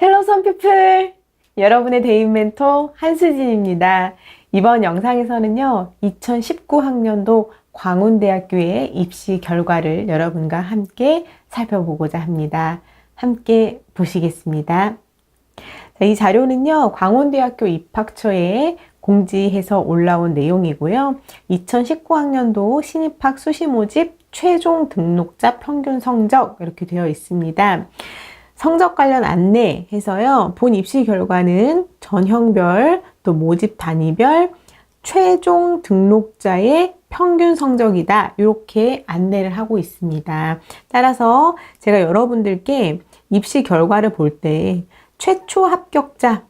헬로 선피플! 여러분의 대인 멘토 한수진입니다. 이번 영상에서는요, 2019학년도 광운대학교의 입시 결과를 여러분과 함께 살펴보고자 합니다. 함께 보시겠습니다. 자, 이 자료는요, 광운대학교 입학처에 공지해서 올라온 내용이고요. 2019학년도 신입학 수시 모집 최종 등록자 평균 성적 이렇게 되어 있습니다. 성적 관련 안내 해서요. 본 입시 결과는 전형별 또 모집 단위별 최종 등록자의 평균 성적이다. 이렇게 안내를 하고 있습니다. 따라서 제가 여러분들께 입시 결과를 볼 때 최초 합격자라는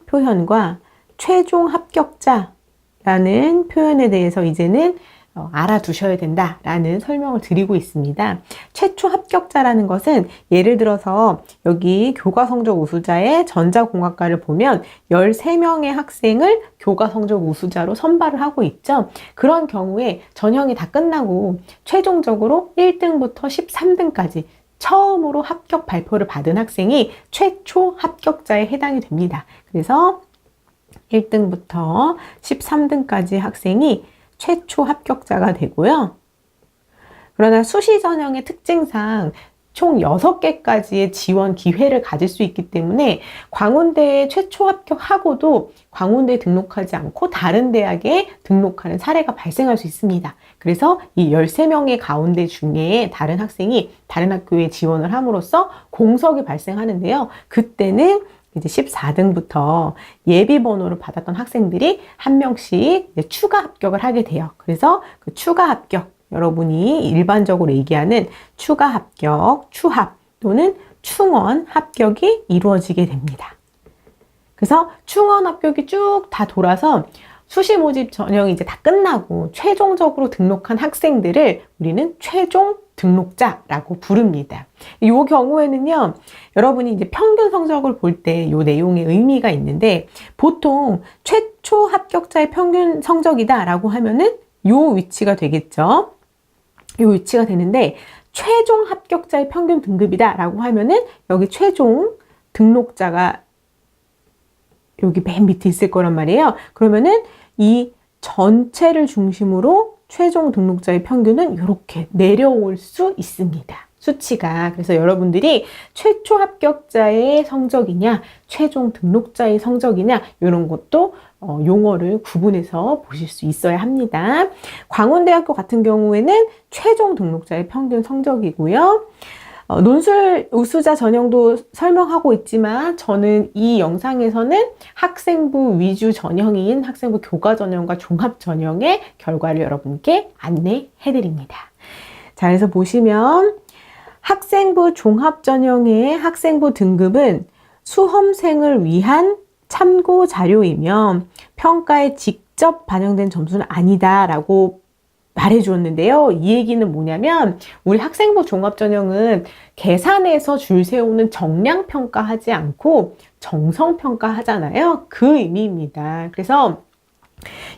표현과 최종 합격자라는 표현에 대해서 이제는 알아두셔야 된다라는 설명을 드리고 있습니다. 최초 합격자라는 것은 예를 들어서 여기 교과성적 우수자의 전자공학과를 보면 13명의 학생을 교과성적 우수자로 선발을 하고 있죠. 그런 경우에 전형이 다 끝나고 최종적으로 1등부터 13등까지 처음으로 합격 발표를 받은 학생이 최초 합격자에 해당이 됩니다. 그래서 1등부터 13등까지 학생이 최초 합격자가 되고요. 그러나 수시 전형의 특징상 총 6개까지의 지원 기회를 가질 수 있기 때문에 광운대에 최초 합격하고도 광운대에 등록하지 않고 다른 대학에 등록하는 사례가 발생할 수 있습니다. 그래서 이 13명의 가운데 중에 다른 학생이 다른 학교에 지원을 함으로써 공석이 발생하는데요. 그때는 이제 14등부터 예비 번호를 받았던 학생들이 한 명씩 추가 합격을 하게 돼요. 그래서 그 추가 합격, 여러분이 일반적으로 얘기하는 추가 합격, 추합 또는 충원 합격이 이루어지게 됩니다. 그래서 충원 합격이 쭉 다 돌아서 수시 모집 전형이 이제 다 끝나고 최종적으로 등록한 학생들을 우리는 최종 등록자라고 부릅니다. 이 경우에는요, 여러분이 이제 평균 성적을 볼 때 이 내용에 의미가 있는데, 보통 최초 합격자의 평균 성적이다라고 하면은 이 위치가 되겠죠. 이 위치가 되는데, 최종 합격자의 평균 등급이다라고 하면은 여기 최종 등록자가 여기 맨 밑에 있을 거란 말이에요. 그러면은 이 전체를 중심으로 최종 등록자의 평균은 이렇게 내려올 수 있습니다. 수치가. 그래서 여러분들이 최초 합격자의 성적이냐, 최종 등록자의 성적이냐, 이런 것도 용어를 구분해서 보실 수 있어야 합니다. 광운대학교 같은 경우에는 최종 등록자의 평균 성적이고요. 논술 우수자 전형도 설명하고 있지만 저는 이 영상에서는 학생부 위주 전형인 학생부 교과 전형과 종합 전형의 결과를 여러분께 안내해 드립니다. 자, 그래서 보시면 학생부 종합 전형의 학생부 등급은 수험생을 위한 참고 자료이며 평가에 직접 반영된 점수는 아니다라고 말해 주었는데요. 이 얘기는 뭐냐면 우리 학생부 종합전형은 계산해서 줄 세우는 정량 평가하지 않고 정성 평가하잖아요. 그 의미입니다. 그래서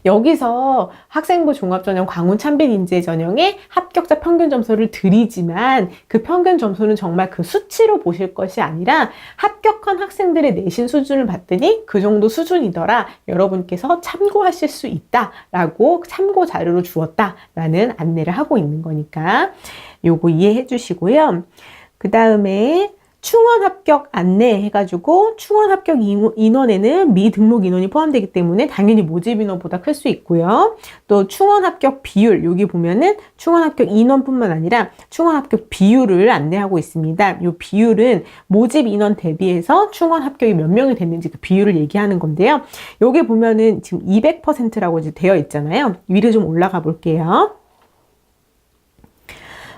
여기서 학생부 종합전형 광운 참빛인재 전형의 합격자 평균 점수를 드리지만 그 평균 점수는 정말 그 수치로 보실 것이 아니라 합격한 학생들의 내신 수준을 봤더니 그 정도 수준이더라. 여러분께서 참고하실 수 있다라고 참고 자료로 주었다라는 안내를 하고 있는 거니까 요거 이해해 주시고요. 그 다음에 충원 합격 안내 해가지고 충원 합격 인원에는 미등록 인원이 포함되기 때문에 당연히 모집 인원보다 클 수 있고요. 또 충원 합격 비율, 여기 보면은 충원 합격 인원뿐만 아니라 충원 합격 비율을 안내하고 있습니다. 이 비율은 모집 인원 대비해서 충원 합격이 몇 명이 됐는지 그 비율을 얘기하는 건데요. 여기 보면은 지금 200%라고 이제 되어 있잖아요. 위로 좀 올라가 볼게요.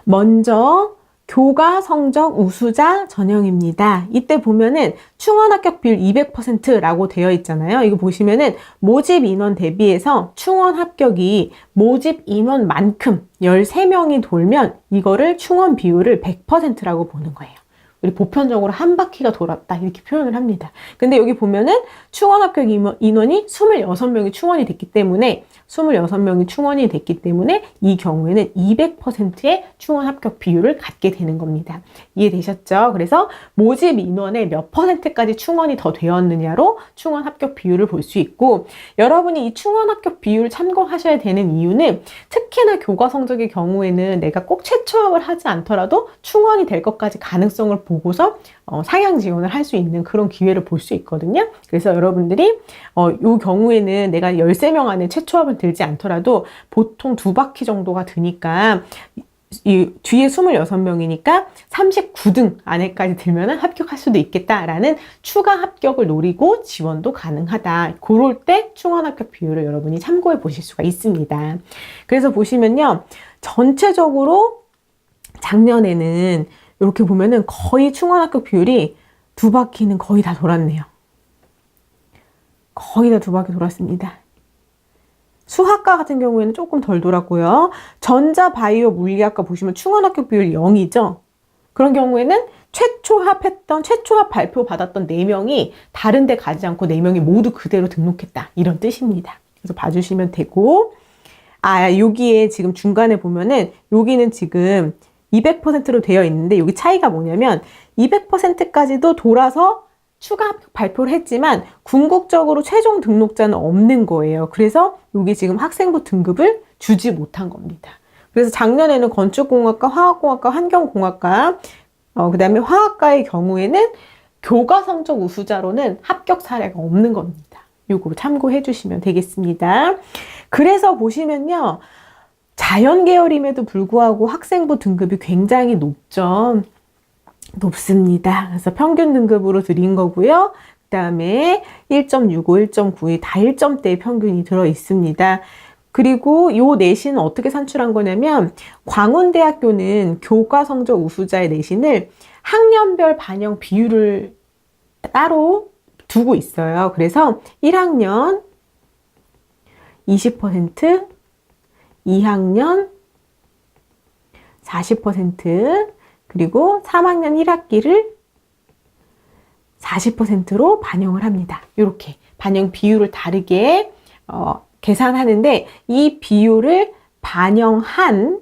먼저 교과 성적 우수자 전형입니다. 이때 보면은 충원 합격 비율 200%라고 되어 있잖아요. 이거 보시면은 모집 인원 대비해서 충원 합격이 모집 인원만큼 13명이 돌면 이거를 충원 비율을 100%라고 보는 거예요. 우리 보편적으로 한 바퀴가 돌았다 이렇게 표현을 합니다. 근데 여기 보면은 충원 합격 인원이 26명이 충원이 됐기 때문에 이 경우에는 200%의 충원 합격 비율을 갖게 되는 겁니다. 이해되셨죠? 그래서 모집 인원의 몇 %까지 충원이 더 되었느냐로 충원 합격 비율을 볼 수 있고, 여러분이 이 충원 합격 비율을 참고하셔야 되는 이유는 특히나 교과 성적의 경우에는 내가 꼭 최초합을 하지 않더라도 충원이 될 것까지 가능성을 보고서 상향 지원을 할 수 있는 그런 기회를 볼 수 있거든요. 그래서 여러분들이 이 경우에는 내가 13명 안에 최초합을 들지 않더라도 보통 2바퀴 정도가 드니까 이 뒤에 26명이니까 39등 안에까지 들면 합격할 수도 있겠다라는 추가 합격을 노리고 지원도 가능하다. 그럴 때 충원 합격 비율을 여러분이 참고해 보실 수가 있습니다. 그래서 보시면요, 전체적으로 작년에는 이렇게 보면은 거의 충원 합격 비율이 2바퀴는 거의 다 돌았네요. 거의 다 2바퀴 돌았습니다. 수학과 같은 경우에는 조금 덜 돌았고요. 전자, 바이오, 물리학과 보시면 충원 합격 비율 0이죠. 그런 경우에는 최초합 발표 받았던 4명이 다른 데 가지 않고 4명이 모두 그대로 등록했다. 이런 뜻입니다. 그래서 봐주시면 되고, 여기에 지금 중간에 보면은 여기는 지금 200%로 되어 있는데 여기 차이가 뭐냐면 200%까지도 돌아서 추가 합격 발표를 했지만 궁극적으로 최종 등록자는 없는 거예요. 그래서 여기 지금 학생부 등급을 주지 못한 겁니다. 그래서 작년에는 건축공학과, 화학공학과, 환경공학과, 그 다음에 화학과의 경우에는 교과 성적 우수자로는 합격 사례가 없는 겁니다. 요거 참고해 주시면 되겠습니다. 그래서 보시면요, 자연 계열임에도 불구하고 학생부 등급이 굉장히 높습니다. 그래서 평균 등급으로 드린 거고요. 그 다음에 1.65, 1.92 다 1점대의 평균이 들어 있습니다. 그리고 요 내신은 어떻게 산출한 거냐면, 광운대학교는 교과 성적 우수자의 내신을 학년별 반영 비율을 따로 두고 있어요. 그래서 1학년 20%, 2학년 40%, 그리고 3학년 1학기를 40%로 반영을 합니다. 이렇게 반영 비율을 다르게 계산하는데, 이 비율을 반영한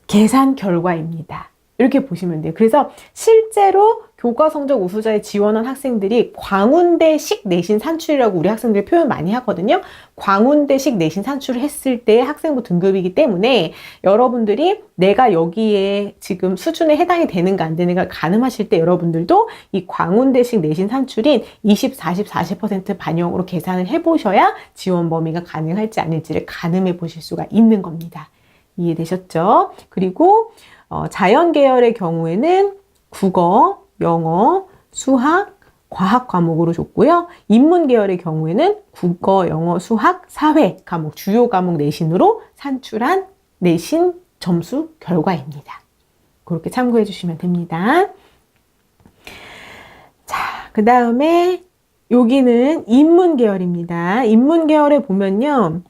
계산 결과입니다. 이렇게 보시면 돼요. 그래서 실제로 교과 성적 우수자에 지원한 학생들이 광운대식 내신 산출이라고 우리 학생들이 표현 많이 하거든요. 광운대식 내신 산출을 했을 때 학생부 등급이기 때문에 여러분들이 내가 여기에 지금 수준에 해당이 되는가 안 되는가 가늠하실 때 여러분들도 이 광운대식 내신 산출인 20, 40, 40% 반영으로 계산을 해보셔야 지원 범위가 가능할지 아닐지를 가늠해 보실 수가 있는 겁니다. 이해되셨죠? 그리고 자연 계열의 경우에는 국어, 영어, 수학, 과학 과목으로 줬고요. 인문 계열의 경우에는 국어, 영어, 수학, 사회 과목, 주요 과목 내신으로 산출한 내신 점수 결과입니다. 그렇게 참고해 주시면 됩니다. 자, 그 다음에 여기는 인문 계열입니다. 인문 계열에 보면요,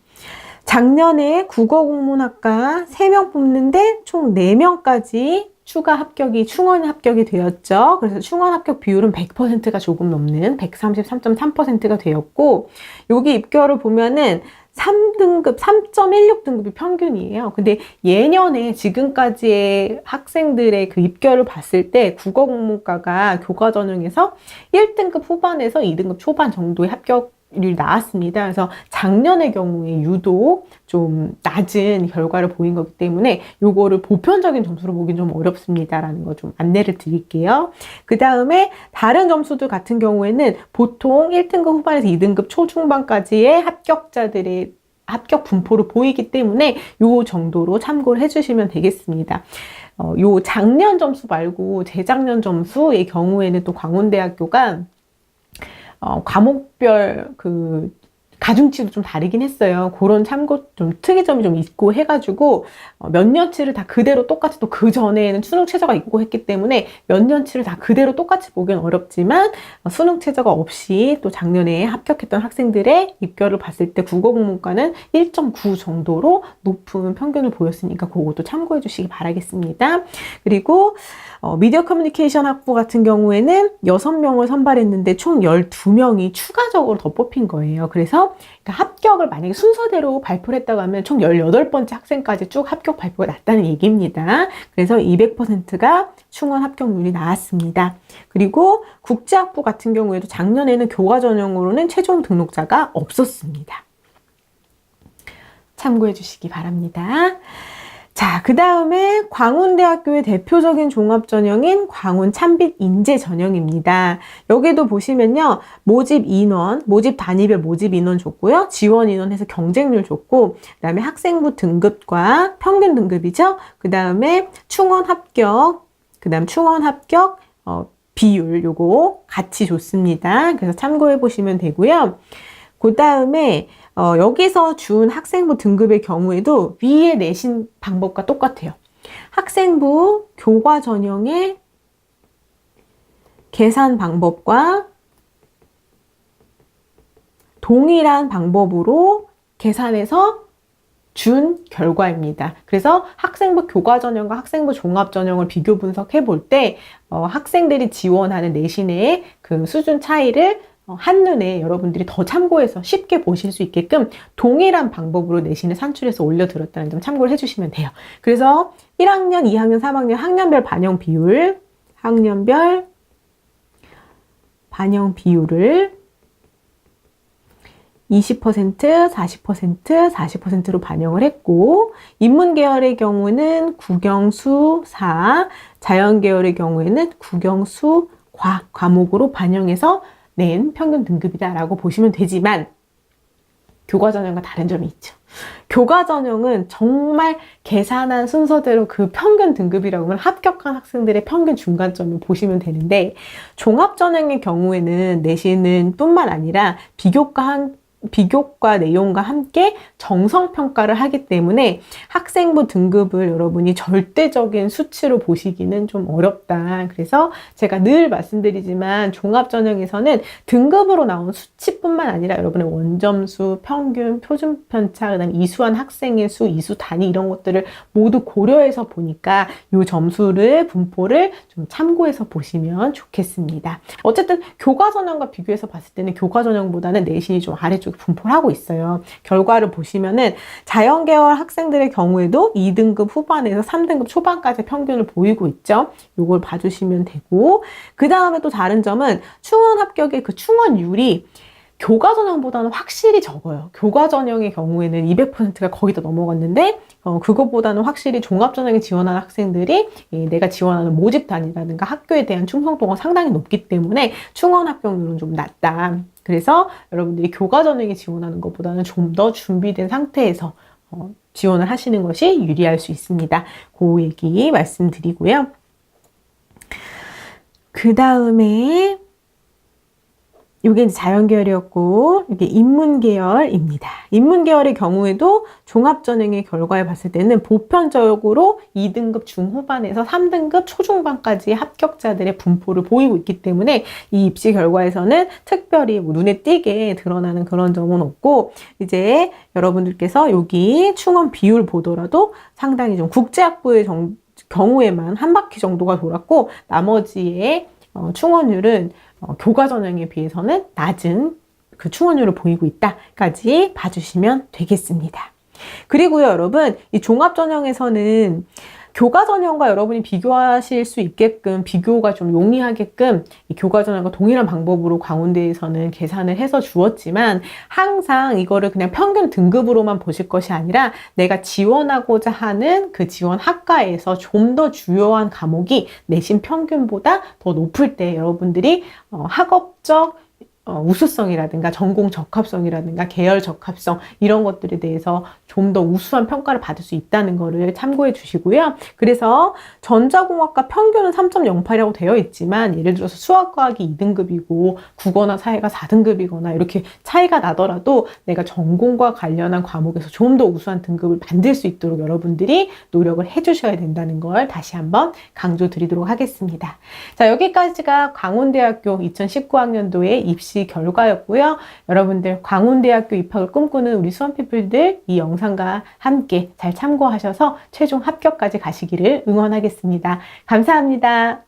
작년에 국어국문학과 3명 뽑는데 총 4명까지 충원 합격이 되었죠. 그래서 충원 합격 비율은 100%가 조금 넘는 133.3%가 되었고, 여기 입결을 보면은 3등급, 3.16등급이 평균이에요. 근데 예년에 지금까지의 학생들의 그 입결을 봤을 때 국어국문과가 교과전형에서 1등급 후반에서 2등급 초반 정도의 합격률이 나왔습니다. 그래서 작년의 경우에 유독 좀 낮은 결과를 보인 거기 때문에 요거를 보편적인 점수로 보긴 좀 어렵습니다라는 거 좀 안내를 드릴게요. 그 다음에 다른 점수들 같은 경우에는 보통 1등급 후반에서 2등급 초중반까지의 합격자들의 합격 분포를 보이기 때문에 요 정도로 참고를 해주시면 되겠습니다. 요 작년 점수 말고 재작년 점수의 경우에는 또 광운대학교가 과목별 가중치도 좀 다르긴 했어요. 그런 참고 좀 특이점이 좀 있고 해가지고 몇 년치를 다 그대로 똑같이, 또 그 전에는 수능 최저가 있고 했기 때문에 몇 년치를 다 그대로 똑같이 보기는 어렵지만 수능 최저가 없이 또 작년에 합격했던 학생들의 입결을 봤을 때 국어국문과는 1.9 정도로 높은 평균을 보였으니까 그것도 참고해 주시기 바라겠습니다. 그리고 미디어 커뮤니케이션 학부 같은 경우에는 6명을 선발했는데 총 12명이 추가적으로 더 뽑힌 거예요. 그래서 합격을 만약에 순서대로 발표를 했다고 하면 총 18번째 학생까지 쭉 합격 발표가 났다는 얘기입니다. 그래서 200%가 충원 합격률이 나왔습니다. 그리고 국제학부 같은 경우에도 작년에는 교과 전형으로는 최종 등록자가 없었습니다. 참고해 주시기 바랍니다. 자, 그 다음에 광운대학교의 대표적인 종합전형인 광운 참빛 인재 전형입니다. 여기도 보시면요, 모집 인원, 모집 단위별 모집 인원 줬고요, 지원 인원 해서 경쟁률 줬고, 그 다음에 학생부 등급과 평균 등급이죠. 그 다음에 충원 합격, 그 다음 충원 합격 비율 요거 같이 줬습니다. 그래서 참고해 보시면 되고요. 그 다음에 여기서 준 학생부 등급의 경우에도 위에 내신 방법과 똑같아요. 학생부 교과 전형의 계산 방법과 동일한 방법으로 계산해서 준 결과입니다. 그래서 학생부 교과 전형과 학생부 종합 전형을 비교 분석해 볼 때 학생들이 지원하는 내신의 그 수준 차이를 한눈에 여러분들이 더 참고해서 쉽게 보실 수 있게끔 동일한 방법으로 내신을 산출해서 올려드렸다는 점 참고를 해주시면 돼요. 그래서 1학년, 2학년, 3학년 학년별 반영 비율, 학년별 반영 비율을 20%, 40%, 40%로 반영을 했고, 인문계열의 경우는 국영수 4, 자연계열의 경우에는 국영수 과목으로 반영해서 낸 평균 등급이다라고 보시면 되지만 교과전형과 다른 점이 있죠. 교과전형은 정말 계산한 순서대로 그 평균 등급이라고 하면 합격한 학생들의 평균 중간점을 보시면 되는데, 종합전형의 경우에는 내신은 뿐만 아니라 비교과 내용과 함께 정성평가를 하기 때문에 학생부 등급을 여러분이 절대적인 수치로 보시기는 좀 어렵다. 그래서 제가 늘 말씀드리지만 종합전형에서는 등급으로 나온 수치뿐만 아니라 여러분의 원점수, 평균, 표준편차, 그다음 이수한 학생의 수, 이수 단위 이런 것들을 모두 고려해서 보니까 이 점수를, 분포를 좀 참고해서 보시면 좋겠습니다. 어쨌든 교과전형과 비교해서 봤을 때는 교과전형보다는 내신이 좀 아래쪽에 분포를 하고 있어요. 결과를 보시면은 자연계열 학생들의 경우에도 2등급 후반에서 3등급 초반까지 평균을 보이고 있죠. 이걸 봐주시면 되고, 그 다음에 또 다른 점은 충원 합격의 그 충원율이 교과전형보다는 확실히 적어요. 교과전형의 경우에는 200%가 거의 다 넘어갔는데 그것보다는 확실히 종합전형에 지원하는 학생들이 내가 지원하는 모집 단위라든가 학교에 대한 충성도가 상당히 높기 때문에 충원 합격률은 좀 낮다. 그래서 여러분들이 교과전형에 지원하는 것보다는 좀 더 준비된 상태에서 지원을 하시는 것이 유리할 수 있습니다. 그 얘기 말씀드리고요. 그 다음에 이게 이제 자연계열이었고, 이게 인문계열입니다. 인문계열의 경우에도 종합전형의 결과에 봤을 때는 보편적으로 2등급 중후반에서 3등급 초중반까지 합격자들의 분포를 보이고 있기 때문에 이 입시 결과에서는 특별히 눈에 띄게 드러나는 그런 점은 없고, 이제 여러분들께서 여기 충원 비율 보더라도 상당히 좀 국제학부의 경우에만 한 바퀴 정도가 돌았고, 나머지의 충원율은 교과전형에 비해서는 낮은 그 충원율을 보이고 있다까지 봐주시면 되겠습니다. 그리고요, 여러분, 이 종합전형에서는 교과전형과 여러분이 비교하실 수 있게끔, 비교가 좀 용이하게끔 이 교과전형과 동일한 방법으로 광운대에서는 계산을 해서 주었지만, 항상 이거를 그냥 평균 등급으로만 보실 것이 아니라 내가 지원하고자 하는 그 지원 학과에서 좀 더 주요한 과목이 내신 평균보다 더 높을 때 여러분들이 학업적 우수성이라든가 전공 적합성이라든가 계열 적합성 이런 것들에 대해서 좀 더 우수한 평가를 받을 수 있다는 거를 참고해 주시고요. 그래서 전자공학과 평균은 3.08이라고 되어 있지만 예를 들어서 수학과학이 2등급이고 국어나 사회가 4등급이거나 이렇게 차이가 나더라도 내가 전공과 관련한 과목에서 좀 더 우수한 등급을 만들 수 있도록 여러분들이 노력을 해 주셔야 된다는 걸 다시 한번 강조드리도록 하겠습니다. 자, 여기까지가 광운대학교 2019학년도의 입시 결과였고요. 여러분들 광운대학교 입학을 꿈꾸는 우리 수험피플들 이 영상과 함께 잘 참고하셔서 최종 합격까지 가시기를 응원하겠습니다. 감사합니다.